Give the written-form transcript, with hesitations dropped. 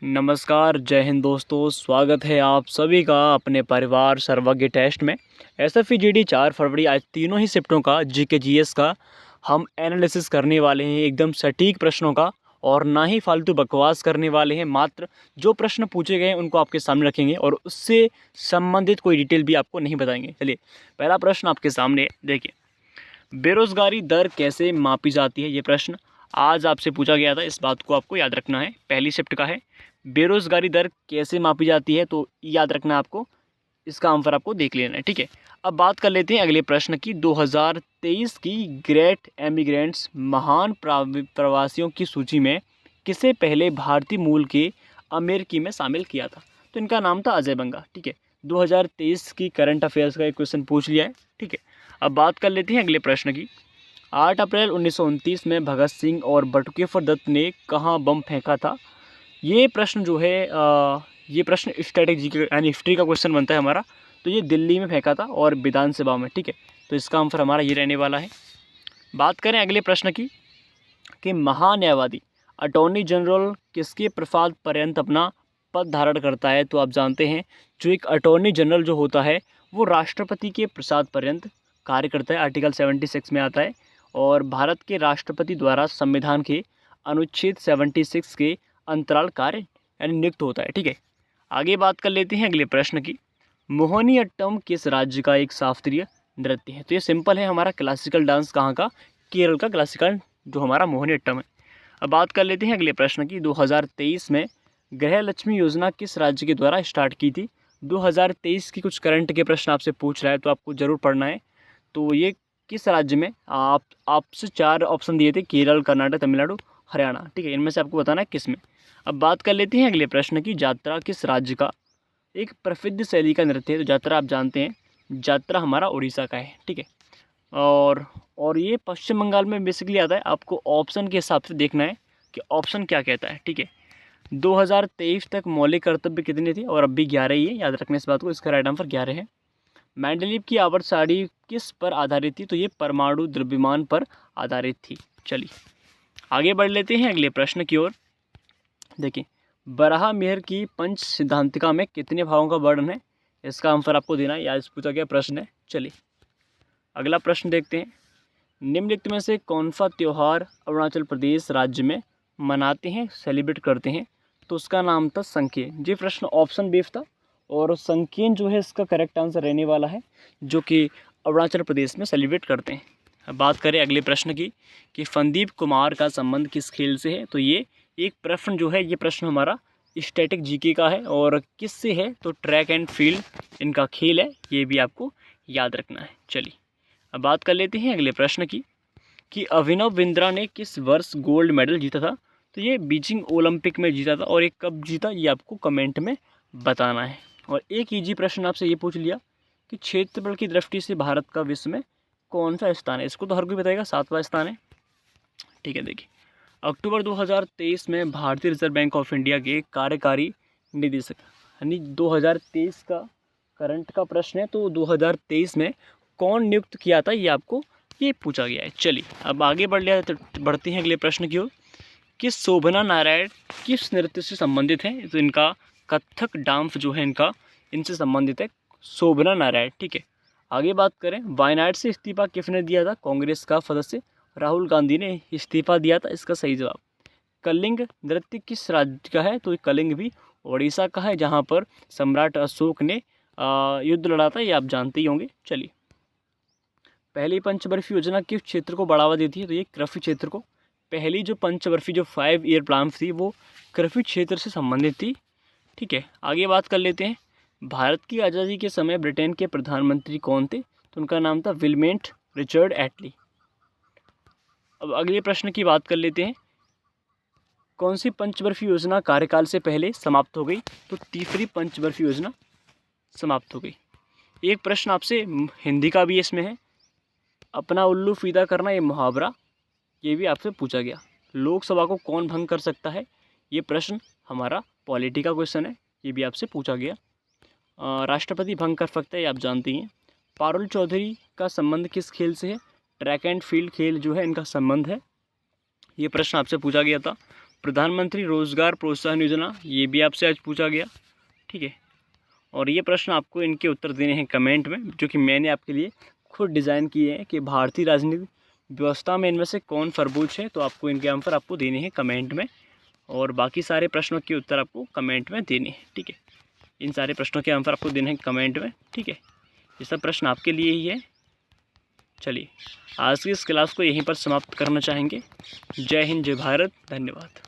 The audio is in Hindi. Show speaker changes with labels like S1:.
S1: नमस्कार, जय हिंद दोस्तों। स्वागत है आप सभी का अपने परिवार सर्वज्ञ टेस्ट में। एसएफई जीडी 4 फरवरी आज तीनों ही शिफ्टों का जीके जीएस का हम एनालिसिस करने वाले हैं, एकदम सटीक प्रश्नों का, और ना ही फालतू बकवास करने वाले हैं। मात्र जो प्रश्न पूछे गए हैं उनको आपके सामने रखेंगे और उससे संबंधित कोई डिटेल भी आपको नहीं बताएंगे। चलिए, पहला प्रश्न आपके सामने देखिए। बेरोज़गारी दर कैसे मापी जाती है? ये प्रश्न आज आपसे पूछा गया था, इस बात को आपको याद रखना है। पहली शिफ्ट का है, बेरोज़गारी दर कैसे मापी जाती है, तो याद रखना है आपको। इसका आंसर आपको देख लेना है, ठीक है। अब बात कर लेते हैं अगले प्रश्न की। 2023 की ग्रेट एमिग्रेंट्स महान प्रवासियों की सूची में किसे पहले भारतीय मूल के अमेरिकी में शामिल किया था? तो इनका नाम था अजय बंगा, ठीक है। 2023 की करंट अफेयर्स का एक क्वेश्चन पूछ लिया है, ठीक है। अब बात कर लेते हैं अगले प्रश्न की। 8 अप्रैल 1929 में भगत सिंह और बटुकेश्वर दत्त ने कहाँ बम फेंका था? ये प्रश्न जो है ये प्रश्न स्ट्रेटेजी यानी हिस्ट्री का क्वेश्चन बनता है हमारा। तो ये दिल्ली में फेंका था और विधानसभा में, ठीक है। तो इसका आंसर हमारा ये रहने वाला है। बात करें अगले प्रश्न की कि महान्यायवादी अटॉर्नी जनरल किसके प्रसाद पर्यंत अपना पद धारण करता है? तो आप जानते हैं, जो एक अटॉर्नी जनरल जो होता है वो राष्ट्रपति के प्रसाद पर्यंत कार्य करता है। आर्टिकल 76 में आता है और भारत के राष्ट्रपति द्वारा संविधान के अनुच्छेद 76 के अंतराल कार्य यानी नियुक्त होता है, ठीक है। आगे बात कर लेते हैं अगले प्रश्न की। मोहिनीअट्टम किस राज्य का एक शास्त्रीय नृत्य है? तो ये सिंपल है, हमारा क्लासिकल डांस कहाँ का? केरल का क्लासिकल जो हमारा मोहिनीअट्टम है। अब बात कर लेते हैं अगले प्रश्न की। 2023 में गृह लक्ष्मी योजना किस राज्य के द्वारा स्टार्ट की थी? 2023 की कुछ करंट के प्रश्न आपसे पूछ रहा है तो आपको ज़रूर पढ़ना है। तो ये किस राज्य में? आपसे 4 ऑप्शन दिए थे, केरल, कर्नाटक, तमिलनाडु, हरियाणा, ठीक है। इनमें से आपको बताना है किस में। अब बात कर लेते हैं अगले प्रश्न की। यात्रा किस राज्य का एक प्रसिद्ध शैली का नृत्य है? तो यात्रा आप जानते हैं, यात्रा हमारा उड़ीसा का है, ठीक है। और ये पश्चिम बंगाल में बेसिकली आता है। आपको ऑप्शन के हिसाब से देखना है कि ऑप्शन क्या कहता है, ठीक है। 2023 तक मौलिक कर्तव्य कितने थे? और अब भी 11 ही है, याद रखना इस बात को। इसका राइट आंसर 11 है। मैंडलीव की आवर्त सारणी किस पर आधारित थी? तो ये परमाणु द्रव्यमान पर आधारित थी। चलिए आगे बढ़ लेते हैं अगले प्रश्न की ओर। देखिए, बराह मेहर की पंच सिद्धांतिका में कितने भावों का वर्णन है? इसका आंसर आपको देना है, आज पूछा गया प्रश्न है। चलिए अगला प्रश्न देखते हैं। निम्नलिखित में से कौन सा त्यौहार अरुणाचल प्रदेश राज्य में मनाते हैं, सेलिब्रेट करते हैं? तो उसका नाम था संकेन। ये प्रश्न ऑप्शन बेस्ड था और संकेन जो है इसका करेक्ट आंसर रहने वाला है, जो कि अरुणाचल प्रदेश में सेलिब्रेट करते हैं। अब बात करें अगले प्रश्न की कि फनदीप कुमार का संबंध किस खेल से है? तो ये एक प्रश्न जो है, ये प्रश्न हमारा स्टैटिक जीके का है और किस से है? तो ट्रैक एंड फील्ड इनका खेल है, ये भी आपको याद रखना है। चलिए अब बात कर लेते हैं अगले प्रश्न की कि अभिनव बिंद्रा ने किस वर्ष गोल्ड मेडल जीता था? तो ये बीजिंग ओलंपिक में जीता था और ये कब जीता ये आपको कमेंट में बताना है। और एक इजी प्रश्न आपसे ये पूछ लिया कि क्षेत्रफल की दृष्टि से भारत का विश्व में कौन सा स्थान है? इसको तो हर कोई बताएगा, 7वां स्थान है, ठीक है। देखिए, अक्टूबर 2023 में भारतीय रिजर्व बैंक ऑफ इंडिया के कार्यकारी निदेशक, यानी 2023 का करंट का प्रश्न है, तो 2023 में कौन नियुक्त किया था ये आपको ये पूछा गया है। चलिए अब आगे बढ़ते हैं अगले प्रश्न की ओर कि शोभना नारायण किस नृत्य से संबंधित हैं? तो इनका कथक डांस जो है इनका इनसे संबंधित है, शोभना नारायण, ठीक है। आगे बात करें, वायनाड से इस्तीफा किसने दिया था? कांग्रेस का सदस्य राहुल गांधी ने इस्तीफा दिया था। इसका सही जवाब। कलिंग नृत्य किस राज्य का है? तो कलिंग भी उड़ीसा का है, जहाँ पर सम्राट अशोक ने युद्ध लड़ा था, ये आप जानते ही होंगे। चलिए, पहली पंचवर्षीय योजना किस क्षेत्र को बढ़ावा देती है? तो ये कृषि क्षेत्र को। पहली जो पंचवर्षीय जो 5 ईयर प्लान थी वो कृषि क्षेत्र से संबंधित थी, ठीक है। आगे बात कर लेते हैं, भारत की आज़ादी के समय ब्रिटेन के प्रधानमंत्री कौन थे? तो उनका नाम था विल्मेट रिचर्ड एटली। अब अगले प्रश्न की बात कर लेते हैं, कौन सी पंचवर्षीय योजना कार्यकाल से पहले समाप्त हो गई? तो तीसरी पंचवर्षीय योजना समाप्त हो गई। एक प्रश्न आपसे हिंदी का भी इसमें है, अपना उल्लू फीदा करना ये मुहावरा, ये भी आपसे पूछा गया। लोकसभा को कौन भंग कर सकता है? ये प्रश्न हमारा पॉलिटी का क्वेश्चन है, ये भी आपसे पूछा गया। राष्ट्रपति भंग कर सकता है, ये आप जानती हैं। पारुल चौधरी का संबंध किस खेल से है? ट्रैक एंड फील्ड खेल जो है इनका संबंध है, ये प्रश्न आपसे पूछा गया था। प्रधानमंत्री रोज़गार प्रोत्साहन योजना, ये भी आपसे आज पूछा गया, ठीक है। और ये प्रश्न आपको इनके उत्तर देने हैं कमेंट में, जो कि मैंने आपके लिए खुद डिज़ाइन किए हैं कि भारतीय राजनीतिक व्यवस्था में इनमें से कौन सर्वोच्च है। तो आपको इनके आंसर आपको देने हैं कमेंट में, और बाकी सारे प्रश्नों के उत्तर आपको कमेंट में देने हैं, ठीक है। इन सारे प्रश्नों के आंसर आपको देने हैं कमेंट में, ठीक है। ये सब प्रश्न आपके लिए ही है। चलिए, आज की इस क्लास को यहीं पर समाप्त करना चाहेंगे। जय हिंद, जय भारत, धन्यवाद।